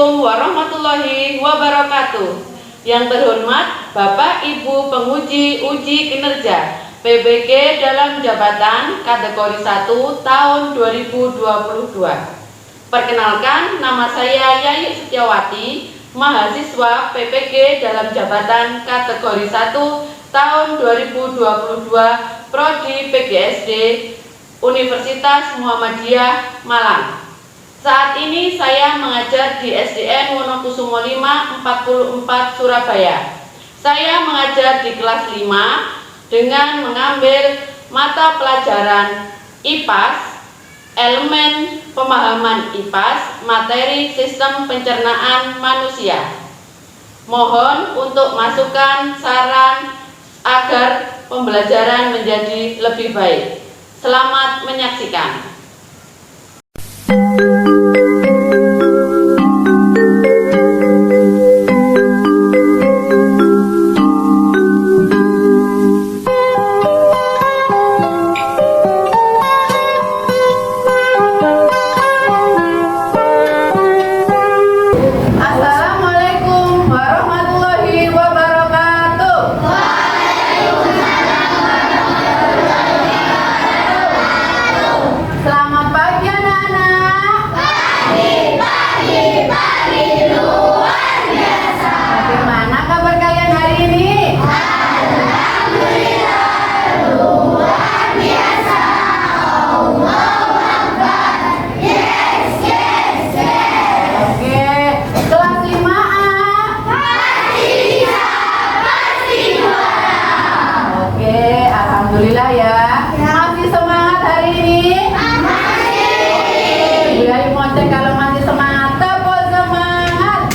Assalamualaikum warahmatullahi wabarakatuh. Yang terhormat Bapak Ibu penguji uji kinerja PBG dalam jabatan kategori 1 tahun 2022. Perkenalkan, nama saya Yayu Setiawati, mahasiswa PPG dalam jabatan kategori 1 tahun 2022 Prodi PGSD Universitas Muhammadiyah Malang. Saat ini saya mengajar di SDN Wonokusumo 5 44 Surabaya. Saya mengajar di kelas 5 dengan mengambil mata pelajaran IPAS, elemen pemahaman IPAS, materi sistem pencernaan manusia. Mohon untuk masukan saran agar pembelajaran menjadi lebih baik. Selamat menyaksikan. Assalamualaikum warahmatullahi wabarakatuh. Selamat pagi anak-anak. Pagi luar biasa. Bagaimana kabar kalian hari ini? Alhamdulillah luar biasa. Allahu Akbar. Yes. Oke, kelas 5A. Pasti juara. Oke, alhamdulillah ya. Masih semangat hari ini? Bu Yayu mau cek kalau masih semangat, tepuk semangat.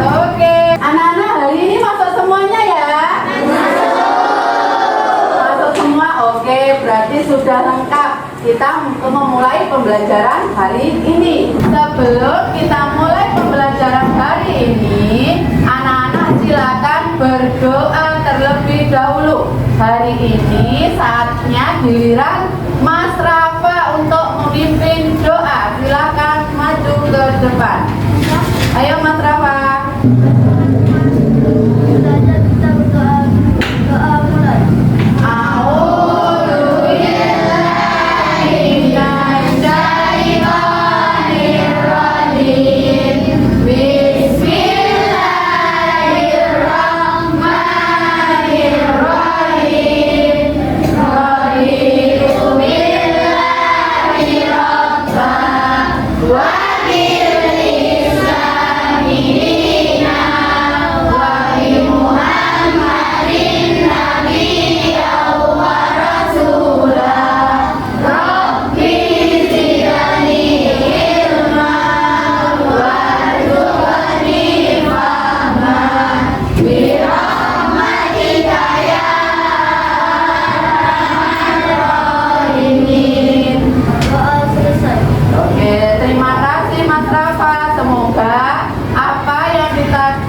Oke, anak-anak hari ini masuk semuanya ya? Masuk semua, oke, berarti sudah lengkap. Kita memulai pembelajaran hari ini. Sebelum kita mulai pembelajaran hari ini, anak-anak silakan berdoa terlebih dahulu. Hari ini saatnya giliran Mas Rafa untuk memimpin doa. Silakan maju ke depan. Ayo Mas Rafa. Kita berdoa mulai.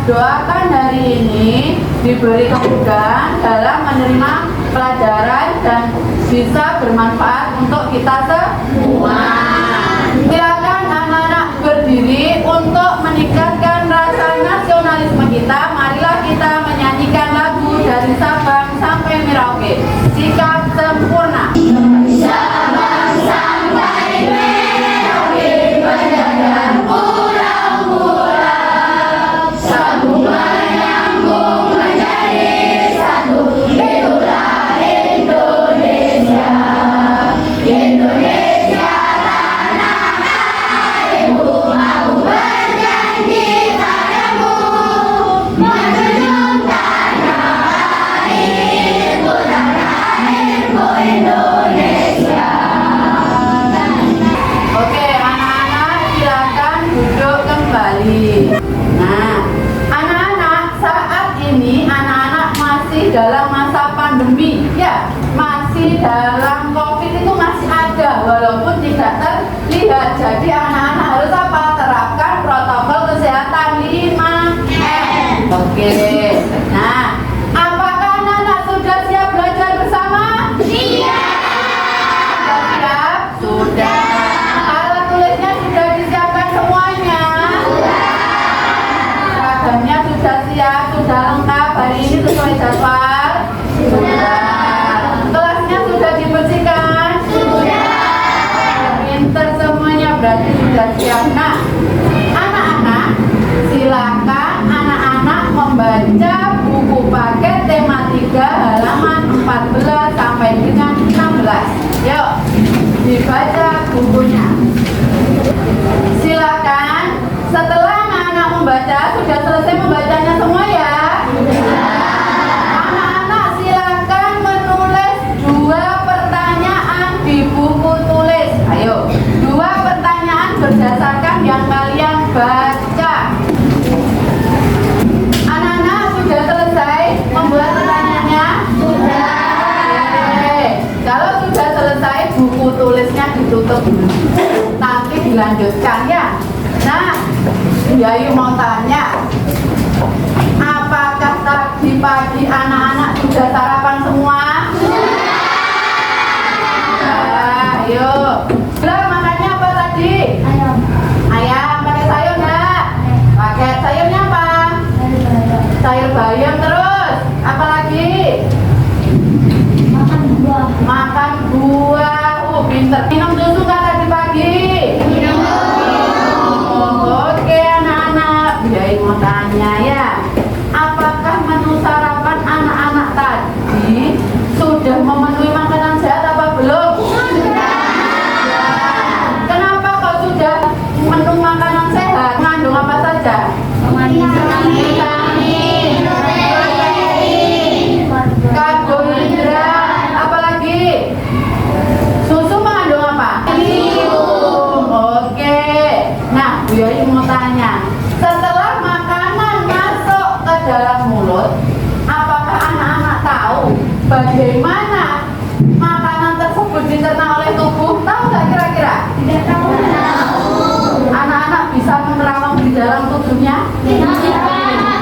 Doakan hari ini diberi kemudahan dalam menerima pelajaran dan bisa bermanfaat untuk kita semua. Silakan anak-anak berdiri untuk meningkatkan rasa nasionalisme kita. Marilah kita menyanyikan lagu dari Sabang sampai Merauke. Sikap sempurna. Sabang sampai Merauke berjalan pulau-pulau. Sambung menyambung menjadi satu. Itulah Indonesia. Indonesia tanah airku, aku berjanji padamu menjunjung tanah airku, Indonesia. Oke, anak-anak silakan duduk kembali. Nah, anak-anak saat ini anak-anak masih dalam masa pandemi, ya, masih dalam COVID itu masih ada walaupun tidak terlihat. Jadi anak-anak harus apa? Terapkan protokol kesehatan 5M. Oke. Nah, apakah anak-anak sudah siap belajar bersama? Iya. nanti dilanjutkan ya. Nah, Yayu mau tanya, apakah tadi pagi anak-anak sudah sarapan semua? Ayo. Lah makannya apa tadi? Ayam. Ayam pakai sayur enggak? Pakai sayurnya apa? Sayur bayam terus. Apa lagi? Makan buah. Makan buah. Pinter. Minum susu nggak tadi pagi? Minum. Oke anak-anak. Biayain mau tanya ya. Apakah menu sarapan anak-anak tadi sudah memenuhi makanan sehat apa belum? Kenapa kok sudah menu makanan sehat? Mengandung apa saja? Vitamin, karbohidrat, apalagi? Susu mengandung apa? Oke. Nah, Bu Yayu mau tanya, setelah makanan masuk ke dalam mulut, apakah anak-anak tahu bagaimana makanan tersebut dicerna oleh tubuh? Tahu nggak kira-kira? Tidak tahu. Anak-anak bisa menerawang di dalam tubuhnya?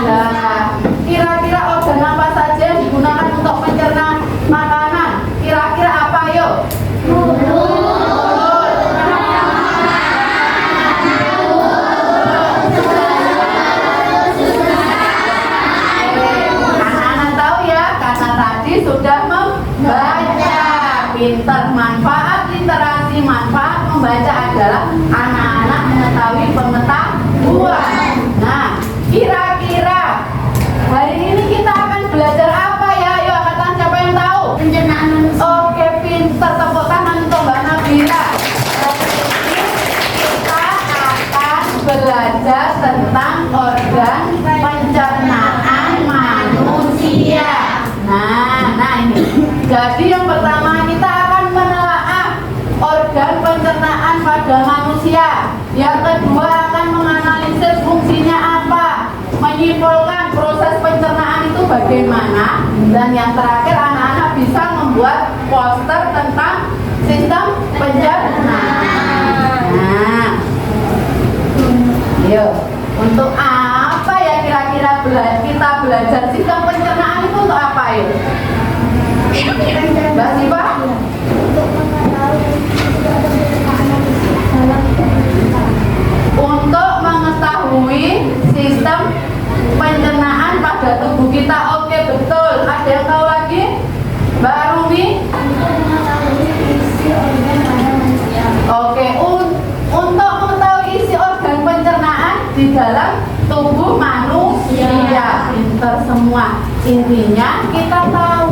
Nah, kira-kira organ apa saja yang digunakan untuk mencerna makanan? Kira-kira apa yuk? Anak-anak tahu ya, karena tadi sudah membaca. Pinter, manfaat literasi, manfaat membaca adalah anak-anak mengetahui pengetahuan. Nah, kira-kira hari ini kita akan belajar apa ya? Ayo angkatan, siapa yang tahu? Pencernaan manusia. Oke, pinter, tepuk tangan untuk Mbak Nabila. Hari ini kita akan belajar tentang organ pencernaan manusia. Nah ini. Jadi yang pertama kita akan menelaah organ pencernaan pada manusia. Yang kedua akan menganalisis fungsinya apa, menyimpulkan proses pencernaan itu bagaimana, dan yang terakhir anak-anak bisa membuat poster tentang sistem pencernaan. Nah, yuk, untuk apa ya kira-kira kita belajar sistem pencernaan itu untuk apa yuk? Mbak Siva? Untuk mengetahui Untuk mengetahui sistem pencernaan pada tubuh kita. Oke, betul. Ada yang tahu lagi? Mbak Rumi? untuk mengetahui isi organ pada manusia. Oke, untuk mengetahui isi organ pencernaan di dalam tubuh manusia. Pinter semua. Intinya kita tahu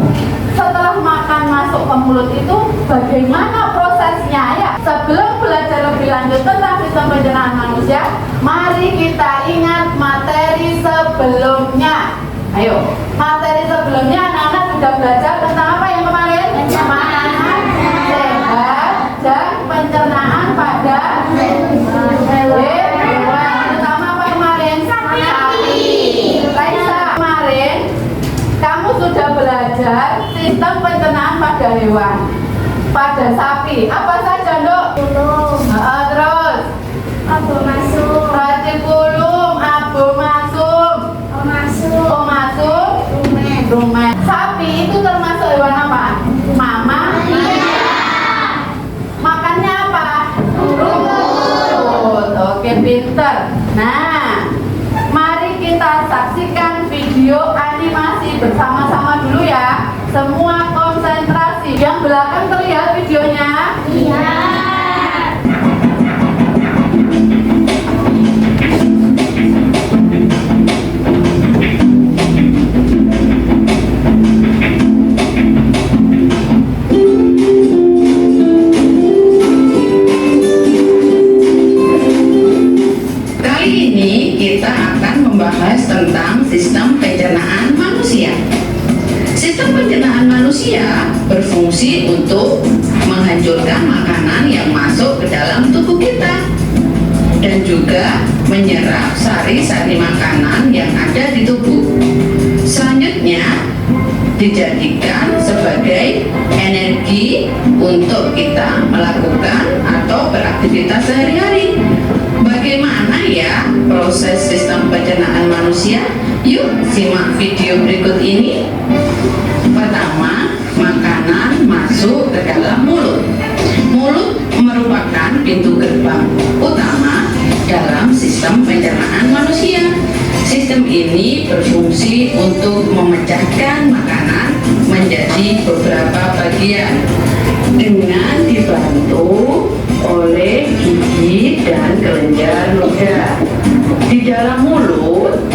setelah makan masuk ke mulut itu bagaimana prosesnya ya. Sebelum belajar lebih lanjut tentang sistem pencernaan manusia, mari kita ingat materi sebelumnya. Ayo, materi sebelumnya anak-anak sudah belajar tentang apa yang kemarin? Makanan sehat dan pencernaan pada hewan. Pertama apa kemarin? Sapi. Laisa, kemarin kamu sudah belajar sistem pencernaan pada hewan. Pada sapi, apa saja Dok? Kulum. Terus Abu masuk. retikulum, abomasum, Masuk. omasum, Rumen. rumen. Sapi itu termasuk hewan apa? Mama. Makannya apa? Rumput. Oke, pinter. Nah, mari kita saksikan video animasi bersama-sama dulu ya. Semua konsentrasi. Yang belakang terlihat videonya? Iya. Kali ini kita akan membahas tentang sistem pencernaan manusia. Sistem pencernaan manusia berfungsi untuk menghancurkan makanan yang masuk ke dalam tubuh kita dan juga menyerap sari-sari makanan yang ada di tubuh. Selanjutnya dijadikan sebagai energi untuk kita melakukan atau beraktivitas aktivitas sehari-hari. Bagaimana ya proses sistem pencernaan manusia? Yuk simak video berikut ini. Pertama, makanan masuk ke dalam mulut. Mulut merupakan pintu gerbang utama dalam sistem pencernaan manusia. Sistem ini berfungsi untuk memecahkan makanan menjadi beberapa bagian dengan dibantu oleh gigi dan kelenjar ludah. Di dalam mulut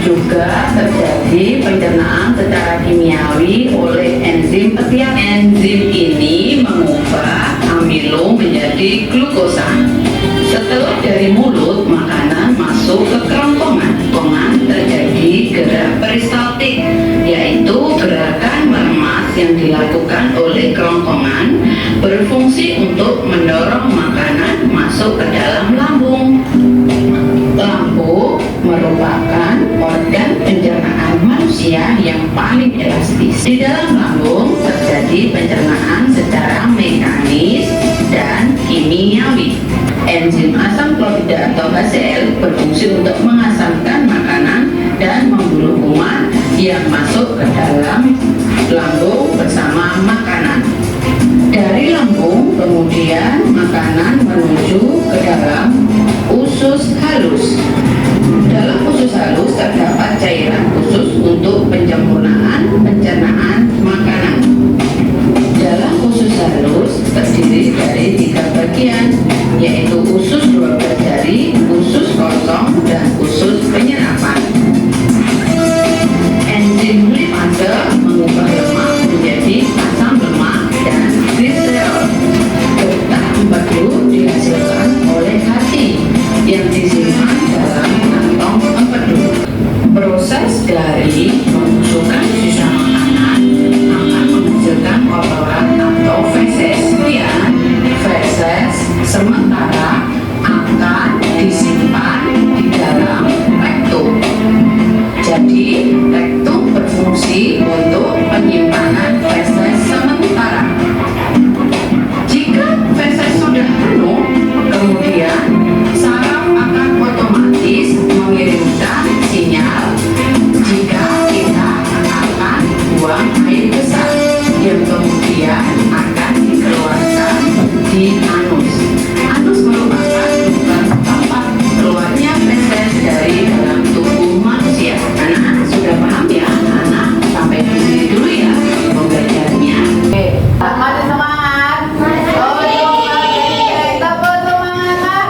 juga terjadi pencernaan secara kimiawi oleh enzim ketiak. Enzim ini mengubah amilo menjadi glukosa. Setelah dari mulut, makanan masuk ke kerongkongan. Terjadi gerak peristaltik, yaitu gerakan meremas yang dilakukan oleh kerongkongan berfungsi untuk mendorong makanan masuk ke dalam lambung. Lambung merupakan organ pencernaan manusia yang paling elastis. Di dalam lambung terjadi pencernaan secara mekanis dan kimiawi. Enzim asam klorida atau HCl berfungsi untuk mengasamkan makanan dan membunuh kuman yang masuk ke dalam lambung bersama makanan. Dari lambung kemudian makanan menuju ke dalam usus halus. Dalam usus halus terdapat cairan khusus untuk pencernaan makanan. Dalam usus halus terdiri dari 3 bagian, yaitu usus 12 jari, usus kosong, dan usus penyerapan. Enzim lipase mengubah lemak menjadi asam lemak dan gliserol. Getah empedu dihasilkan oleh hati yang disimpan dalam kantong empedu. Proses dari membusukkan sisa makanan akan menghasilkan kotoran atau feses. Kemudian feses sementara akan disimpan di dalam rektum. Jadi rektum berfungsi untuk penyimpanan feses sementara. Jika feses sudah penuh, kemudian saraf akan otomatis mengirimkan sinyal jika kita akan buang air besar yang kemudian akan dikeluarkan di anus. Anus merupakan tempat keluarnya feses dari dalam tubuh manusia. Anak-anak sudah paham ya? Anak sampai di sini dulu ya pembelajarannya. Oke, masih semangat? Oh, tepuk semangat.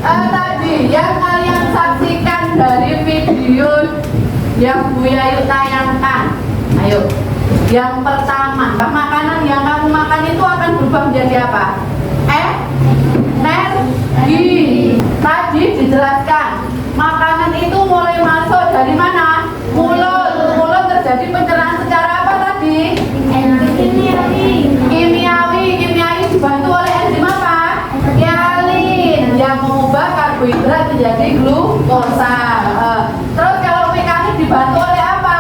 Tadi yang kalian saksikan dari video yang Bu Yayu tayangkan. Ayo, yang pertama, makanan yang kamu makan itu akan berubah menjadi apa? Energi. Tadi dijelaskan, makanan itu mulai masuk dari mana? Mulut. Mulut terjadi pencernaan secara apa tadi? Kimiawi dibantu oleh enzim apa? Hialin yang mengubah karbohidrat menjadi glukosa. Terus kalau mekanik dibantu oleh apa?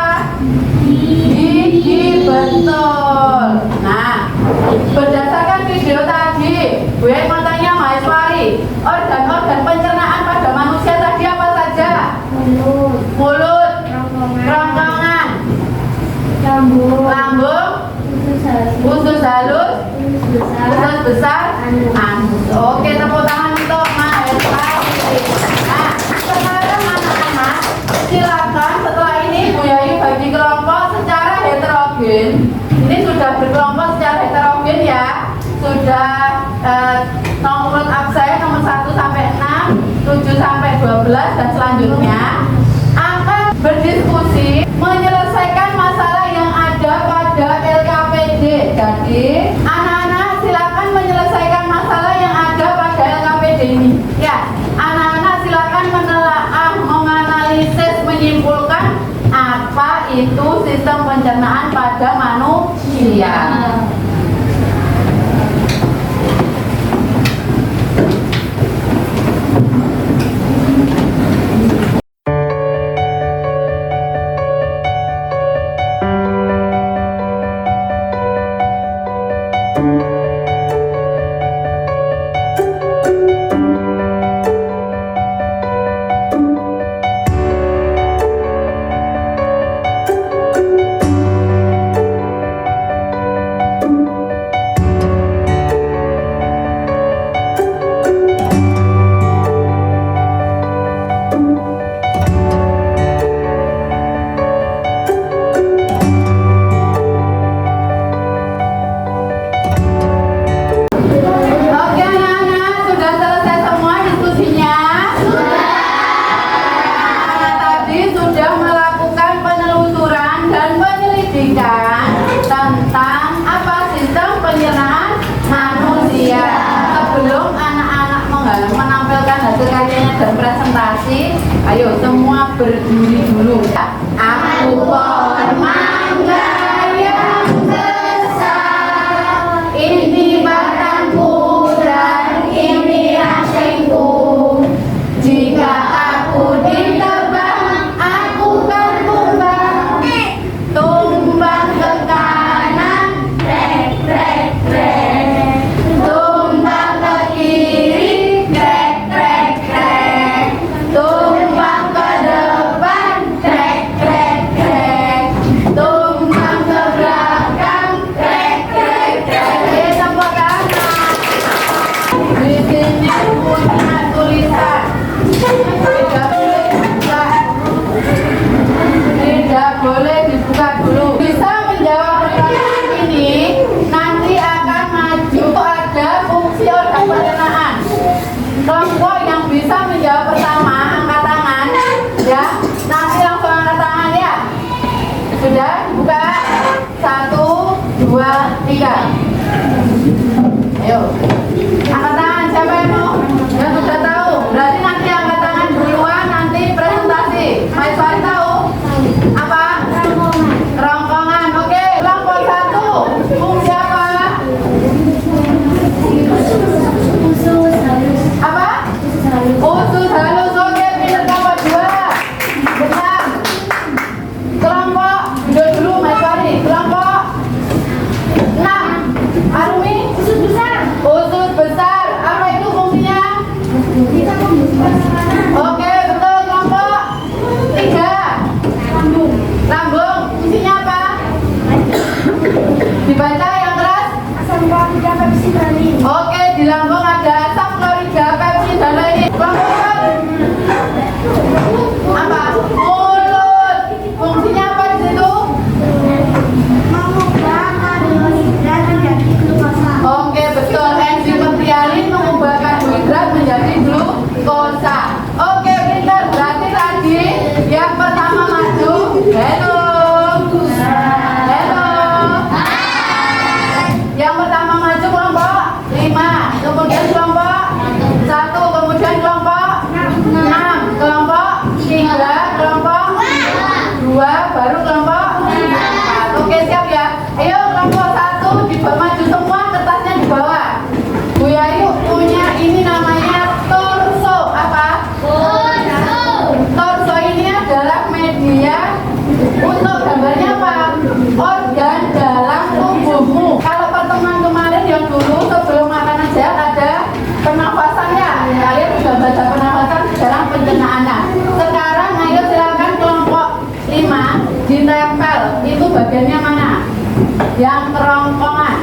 Gigi, betul. Nah, berdasarkan video tadi, gue mau tanya Maheswari, organ-organ pencernaan pada manusia tadi apa saja? Mulut, kerongkongan, lambung, usus halus, usus besar, anus. Oke, tepuk tangan untuk Maheswari. Nah, sekarang anak-anak, silakan setelah ini Bu Yayu bagi kelompok secara heterogen. Ini sudah berkelompok secara heterogen ya. Sudah nomor absen nomor 1 sampai 6, 7 sampai 12 dan selanjutnya akan berdiskusi menyelesaikan masalah yang ada pada LKPD. Jadi anak-anak silakan menyelesaikan masalah yang ada pada LKPD ini. Ya, anak-anak silakan menelaah, menganalisis, menyimpulkan apa itu sistem pencernaan pada manusia. dan presentasi. Ayo semua berdiri dulu. Aku pohon mangga yang besar, ini batangku dan ini rantingku. Jika aku ditebang, aku kan tumbang. Tumbang ke kanan, trek trek trek. Tumbang ke kiri, trek trek trek. Tumbang ke depan, trek trek trek. Tumbang ke belakang, trek trek trek. Tepuk tangan. Di sini punya tulisan. Tidak boleh dibuka dulu. Bisa menjawab pertanyaan ini, nanti akan maju ada fungsi organ pencernaan. Kelompok yang bisa menjawab pertama angkat tangan, ya. Nanti langsung angkat tangan ya. Sudah buka 1, 2, 3. Ayo, angkat tangan. Siapa yang mau? Yang sudah tahu. Berarti nanti angkat tangan duluan, nanti presentasi. Maiswari tahu? Apa? Kerongkongan. Oke, kelompok 1. Fungsi apa? Apa? Usus halus. Oke, pinter kelompok 2. Benar. Kelompok, duduk dulu Maiswari. Kelompok 6. Arumi? Usus besar. Usus besar. Apa itu fungsinya? Oke, betul. Kelompok 3. Lambung. Fungsinya apa? Dibaca yang keras. Asam klorida Pepsi dan ini. Oke, di lambung ada asam klorida, Pepsi dan lain. Kelompok 4. Apa? Mulut. Fungsinya apa di situ? Mengubah karbohidrat menjadi glukosa. Oke, betul. Enzim pentrialin mengubah karbohidrat menjadi glukosa. Oke, pintar. Berarti tadi yang pertama maju. Hello. Hello. Yang pertama maju kelompok 5. Kemudian kelompok 1. Kemudian kelompok 6. Kelompok 3. Kelompok 2. Baru kelompok 4. Oke, siap ya. Ayo kelompok 1 maju semua, kertasnya di bawah. Bu Yayu punya ini namanya torso. Apa? Torso ini adalah media untuk gambarnya apa? Organ dalam tubuhmu. Kalau pertemuan kemarin yang dulu sebelum makanan sehat ada pernafasan ya. Kalian sudah baca pernafasan, sekarang pencernaannya. Sekarang ayo silakan kelompok 5 ditempel. Itu bagiannya mana? Yang kerongkongan.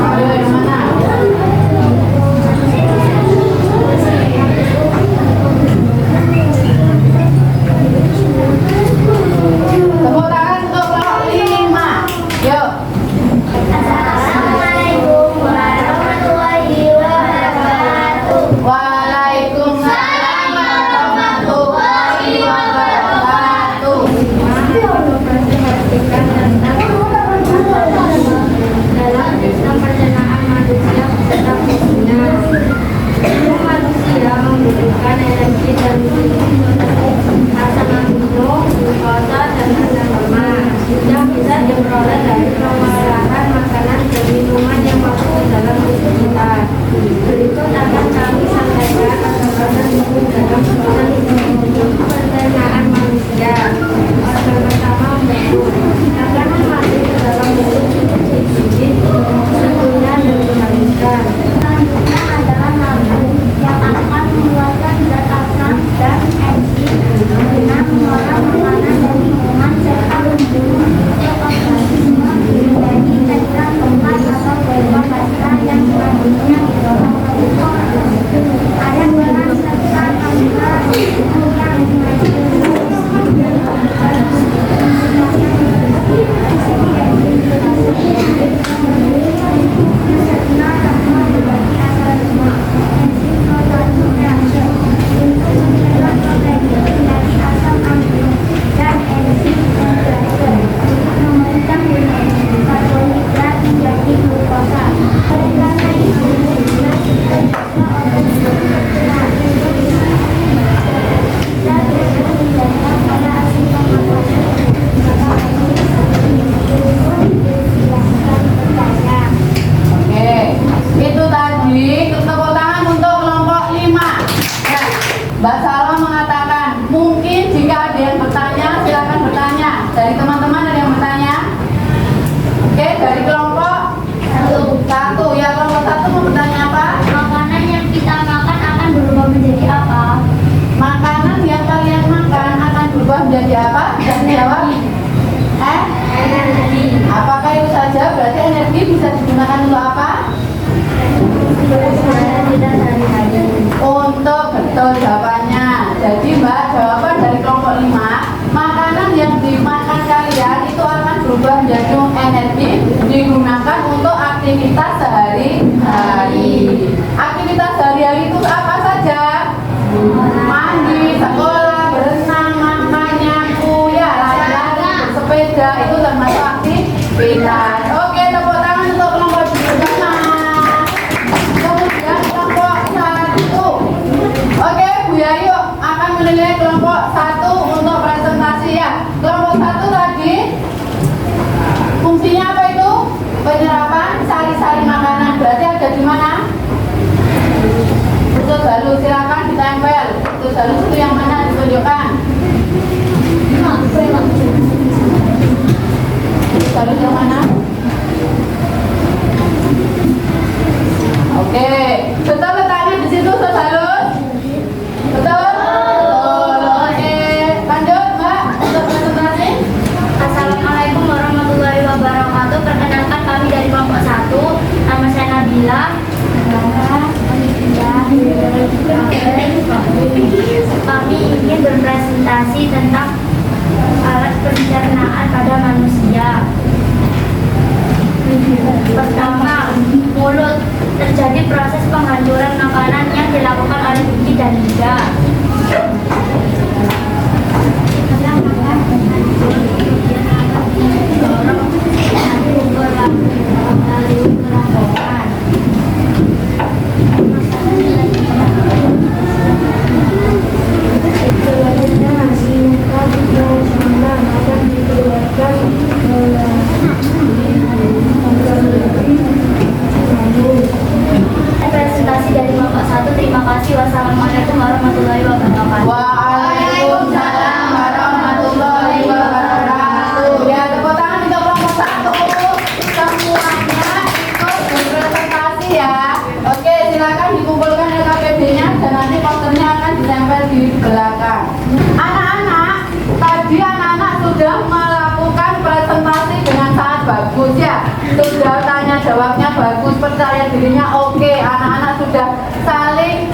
Ayo yang mana? Tepuk tangan untuk kelompok 5. Yuk. Assalamualaikum warahmatullahi wabarakatuh. Waalaikumsalam warahmatullahi wabarakatuh. Dalam sistem pencernaan manusia beserta fungsinya, tubuh manusia membutuhkan energi dan asam amino, glukosa, dan asam lemak yang bisa diperoleh dari pengolahan makanan dan minuman yang masuk ke dalam tubuh kita. Berikut akan kami sampaikan organ tubuh dalam proses pencernaan manusia. Organ pertama membentuk akan masuk ke dalam tubuh sedikit sebelumnya dan dihaluskan. Selanjutnya adalah lambung yang akan mengeluarkan zat asam dan enzim guna mengolah makanan dan minuman serta membunuh mikroorganisme menjadi cairan tempat atau bebas basah yang selanjutnya didorong ke tubuh. Ada 2 serta kamera berubah menjadi energi digunakan untuk aktivitas sehari-hari. Aktivitas sehari-hari itu apa saja? Mandi, sekolah, berenang, makan, nyapu, ya, lari-lari, bersepeda, itu termasuk aktivitas. Oke, tepuk tangan untuk kelompok bersama. Kemudian kelompok 1. Oke, Bu Yayu akan menilai kelompok 1 untuk presentasi ya. Kelompok 1 tadi fungsinya apa itu? Penyerapan sari-sari makanan. Berarti ada di mana? Untuk lalu silakan ditempel. Untuk lalu itu yang mana ditunjukkan? Lalu yang mana? Oke, betul letaknya di situ Salus? Betul? Oke, lanjut Mbak untuk presentasi. Assalamualaikum warahmatullahi wabarakatuh. Perkenalkan kami dari kelompok 1. Nama saya Nabila. Kami ingin berpresentasi tentang alat pencernaan pada manusia. Pertama, mulut. Terjadi proses penghancuran makanan yang dilakukan oleh gigi dan lidah. Presentasi dari kelompok 1. Terima kasih. Wassalamualaikum warahmatullahi wabarakatuh. Waalaikumsalam warahmatullahi wabarakatuh. Ya, tepuk tangan untuk kelompok 1. Semuanya ikut berpresentasi ya. Oke, silakan dikumpulkan LKPD-nya dan nanti posternya akan ditempel di belakang. Anak-anak, tadi anak-anak sudah melakukan presentasi dengan sangat bagus ya. Sudah tanya jawabnya bagus, percaya dirinya oke. Anak-anak sudah saling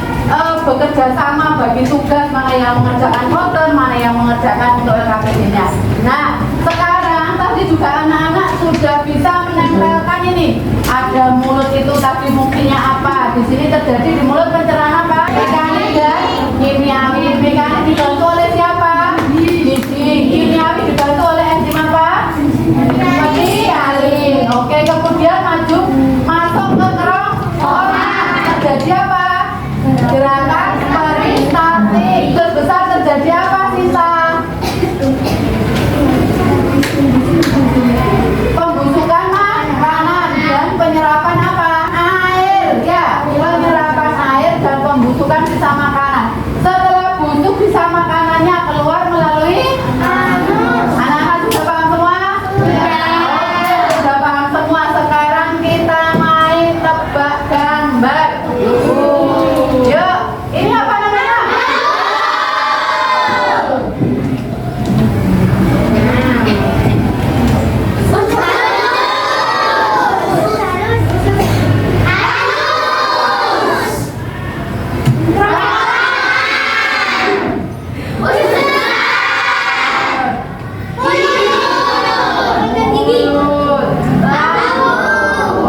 bekerja sama bagi tugas, mana yang mengerjakan poster, mana yang mengerjakan untuk LKPD-nya. Nah, sekarang tadi juga anak-anak sudah bisa menempelkan ini. Ada mulut itu tadi fungsinya apa? Di sini terjadi di mulut pencernaan apa? Mekanik dan kimiawi. Mekanik dibantu oleh siapa? Gigi. Kimiawi dibantu oleh enzim apa? Penialin. Oke, kemudian masuk ke kerongkongan. Terjadi apa? Gerakan peristaltik. Terus besar terjadi apa sisa? Pembusukan makanan dan penyerapan apa? Air ya. Penyerapan air dan pembusukan sisa makanan. Setelah busuk sisa makanannya keluar melalui anak-anak sudah paham semua? Sudah paham semua. Sekarang kita main tebak gambar. Yuk, ini apa namanya?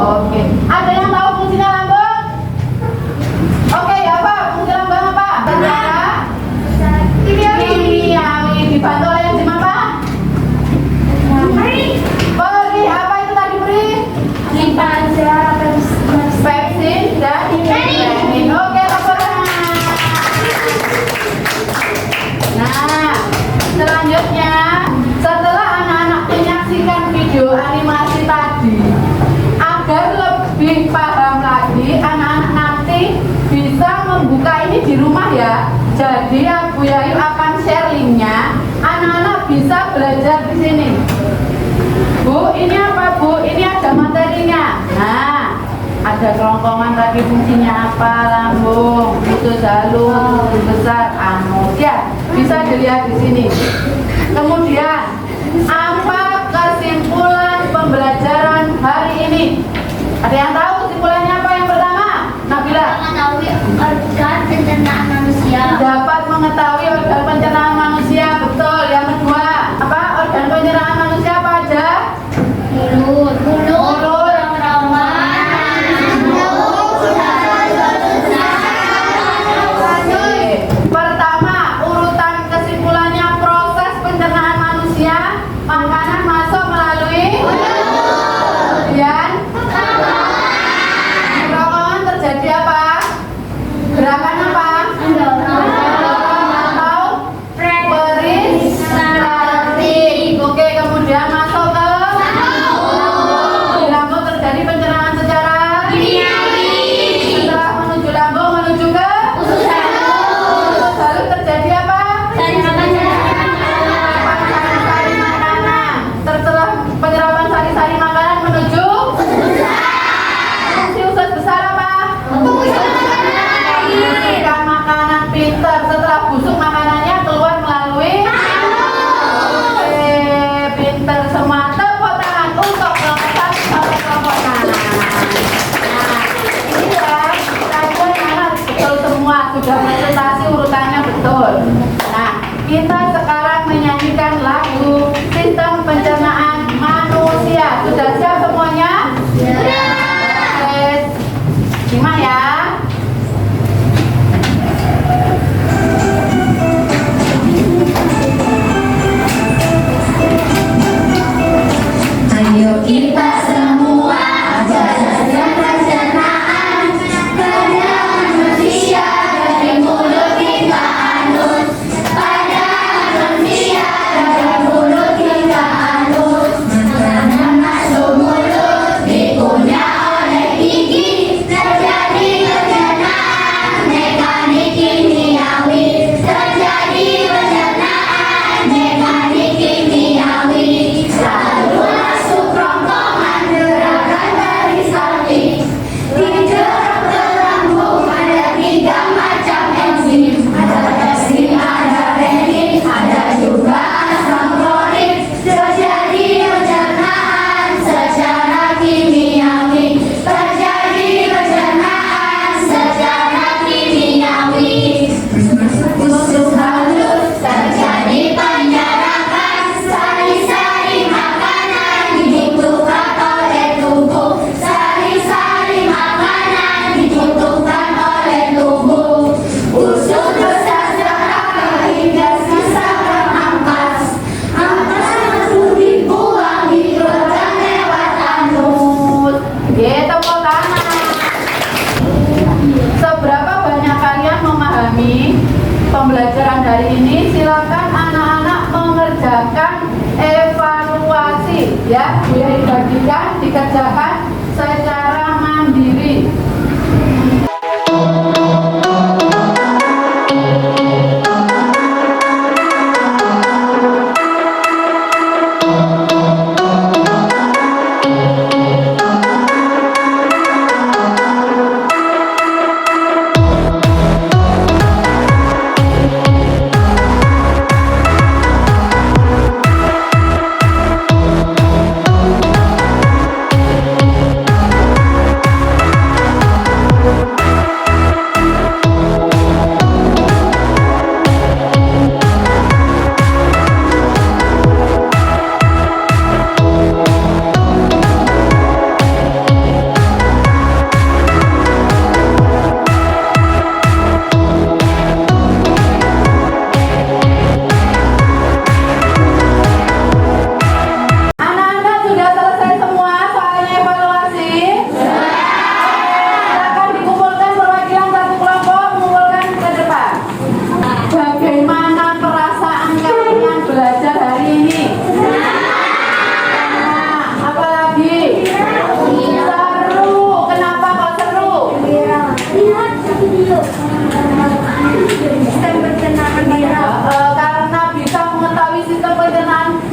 Oke, ada yang tahu fungsinya lambung? Oke, apa fungsi lambung apa? Ternyata kimiawi dibantu oleh enzim apa? Peri, apa itu tadi peri? Pepsin dan renin. Oke, tepuk tangan. Nah, selanjutnya setelah anak-anak menyaksikan video animasi tadi, agar lebih paham lagi, anak-anak nanti bisa membuka ini di rumah ya. Jadi Bu Yayu akan share linknya. Anak-anak bisa belajar di sini. Bu, ini apa Bu? Ini ada materinya. Nah, ada kerongkongan tadi fungsinya apa? Lambung, itu jalur besar, anus ya. Bisa dilihat di sini. Kemudian, apa kesimpulan pembelajaran hari ini? Ada yang tahu kesimpulannya apa yang pertama? Nabila? Mengetahui organ pencernaan manusia. Dapat mengetahui organ pencernaan manusia, betul. Yang kedua, apa organ pencernaan manusia apa aja? Ya, dibagikan, dikerjakan secara mandiri.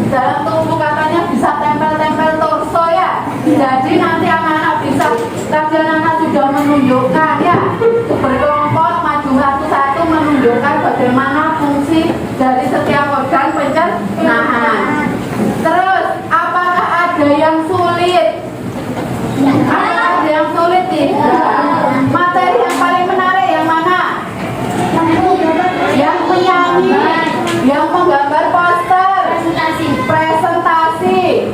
Dalam tubuh katanya bisa tempel-tempel torso ya. Jadi nanti anak-anak bisa, tadi anak-anak sudah menunjukkan ya, berkelompok maju satu-satu menunjukkan bagaimana fungsi dari setiap organ pencernahan. Terus apakah ada yang sulit? Apakah ada yang sulit? Tidak. Materi yang paling menarik yang mana? Yang menyanyi, yang menggambar poster, presentasi,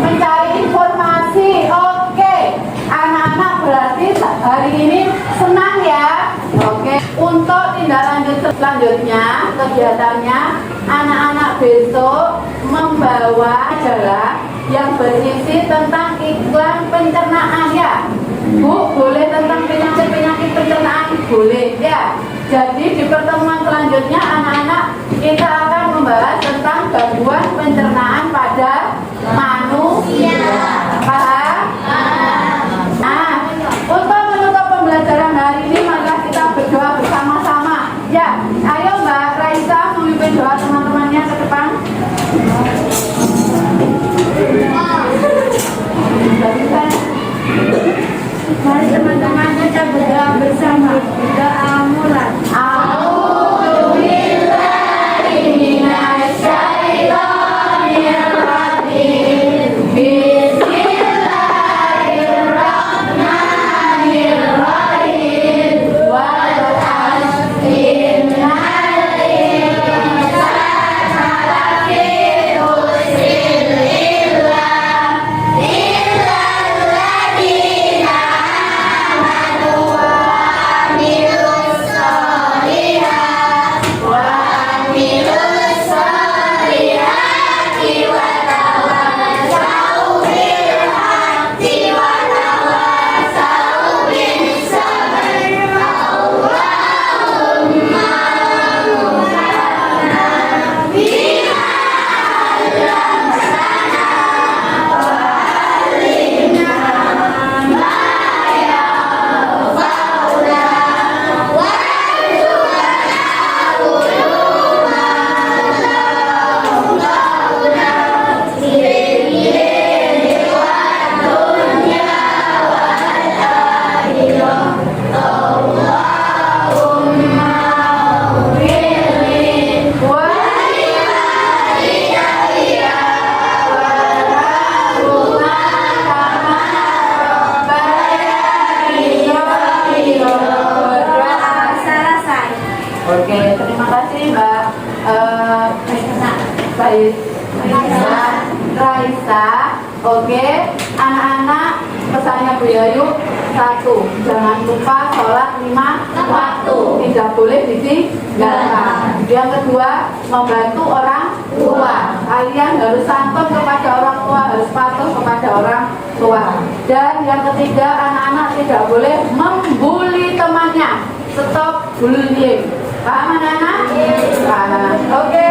mencari informasi. Oke, anak-anak berarti hari ini senang ya. Oke, untuk tindak lanjut selanjutnya kegiatannya, anak-anak besok membawa majalah yang berisi tentang iklan pencernaan ya. Bu, boleh tentang penyakit-penyakit pencernaan? Boleh ya. Jadi di pertemuan selanjutnya anak-anak kita akan membahas tentang gangguan pencernaan pada manusia. Paham? Nah, untuk menutup pembelajaran hari ini maka kita berdoa bersama-sama. Ya, ayo Mbak Raisa memimpin doa teman-temannya ke depan. Mari teman-teman kita berdoa bersama. Doa mulai. Oke, terima kasih Mbak Raisa. Oke, anak-anak pesannya Bu Yayu, 1, jangan lupa sholat 5 waktu, tidak boleh ditinggalkan. Yang kedua, membantu orang tua. Kalian harus santun kepada orang tua, harus patuh kepada orang tua. Dan yang ketiga, anak-anak tidak boleh membuli temannya. Stop bullying. Paham anak-anak? Paham. Oke.